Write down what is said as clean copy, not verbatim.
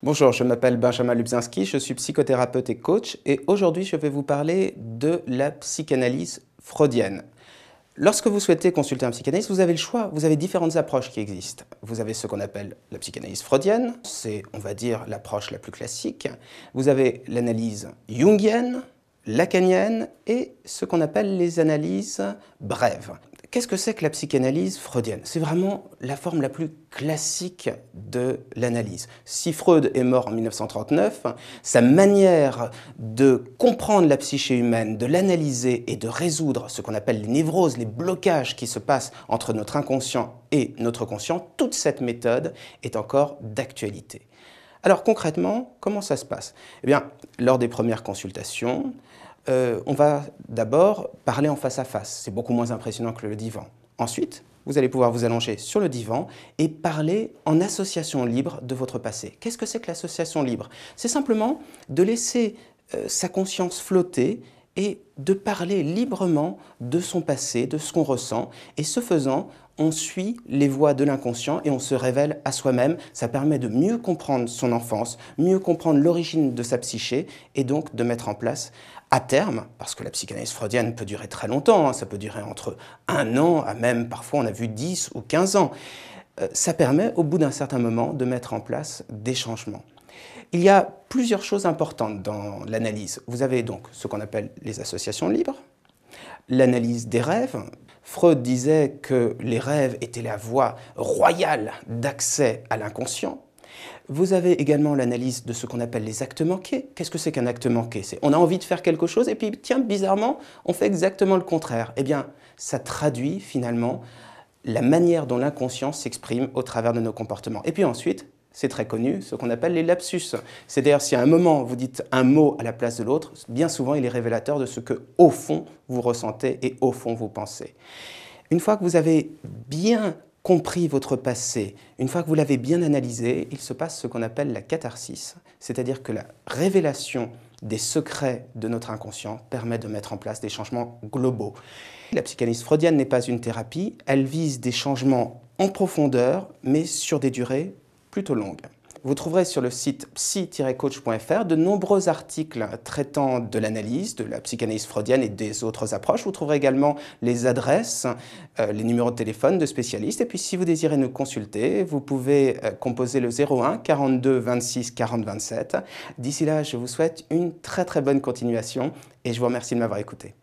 Bonjour, je m'appelle Benjamin Lubzinski, je suis psychothérapeute et coach et aujourd'hui je vais vous parler de la psychanalyse freudienne. Lorsque vous souhaitez consulter un psychanalyste, vous avez le choix, vous avez différentes approches qui existent. Vous avez ce qu'on appelle la psychanalyse freudienne, c'est on va dire l'approche la plus classique. Vous avez l'analyse jungienne, lacanienne et ce qu'on appelle les analyses brèves. Qu'est-ce que c'est que la psychanalyse freudienne? C'est vraiment la forme la plus classique de l'analyse. Si Freud est mort en 1939, sa manière de comprendre la psyché humaine, de l'analyser et de résoudre ce qu'on appelle les névroses, les blocages qui se passent entre notre inconscient et notre conscient, toute cette méthode est encore d'actualité. Alors concrètement, comment ça se passe? Eh bien, lors des premières consultations, on va d'abord parler en face à face. C'est beaucoup moins impressionnant que le divan. Ensuite, vous allez pouvoir vous allonger sur le divan et parler en association libre de votre passé. Qu'est-ce que c'est que l'association libre? C'est simplement de laisser sa conscience flotter et de parler librement de son passé, de ce qu'on ressent. Et ce faisant, on suit les voies de l'inconscient et on se révèle à soi-même. Ça permet de mieux comprendre son enfance, mieux comprendre l'origine de sa psyché et donc de mettre en place à terme, parce que la psychanalyse freudienne peut durer très longtemps, ça peut durer entre 1 an à même, parfois on a vu 10 ou 15 ans, ça permet au bout d'un certain moment de mettre en place des changements. Il y a plusieurs choses importantes dans l'analyse. Vous avez donc ce qu'on appelle les associations libres, l'analyse des rêves. Freud disait que les rêves étaient la voie royale d'accès à l'inconscient. Vous avez également l'analyse de ce qu'on appelle les actes manqués. Qu'est-ce que c'est qu'un acte manqué? On a envie de faire quelque chose et puis, tiens, bizarrement, on fait exactement le contraire. Eh bien, ça traduit finalement la manière dont l'inconscient s'exprime au travers de nos comportements. Et puis ensuite, c'est très connu, ce qu'on appelle les lapsus. C'est-à-dire, si à un moment, vous dites un mot à la place de l'autre, bien souvent, il est révélateur de ce que, au fond, vous ressentez et au fond, vous pensez. Une fois que vous avez bien compris votre passé, une fois que vous l'avez bien analysé, il se passe ce qu'on appelle la catharsis, c'est-à-dire que la révélation des secrets de notre inconscient permet de mettre en place des changements globaux. La psychanalyse freudienne n'est pas une thérapie, elle vise des changements en profondeur, mais sur des durées plutôt longues. Vous trouverez sur le site psy-coach.fr de nombreux articles traitant de l'analyse, de la psychanalyse freudienne et des autres approches. Vous trouverez également les adresses, les numéros de téléphone de spécialistes. Et puis si vous désirez nous consulter, vous pouvez composer le 01 42 26 40 27. D'ici là, je vous souhaite une très bonne continuation et je vous remercie de m'avoir écouté.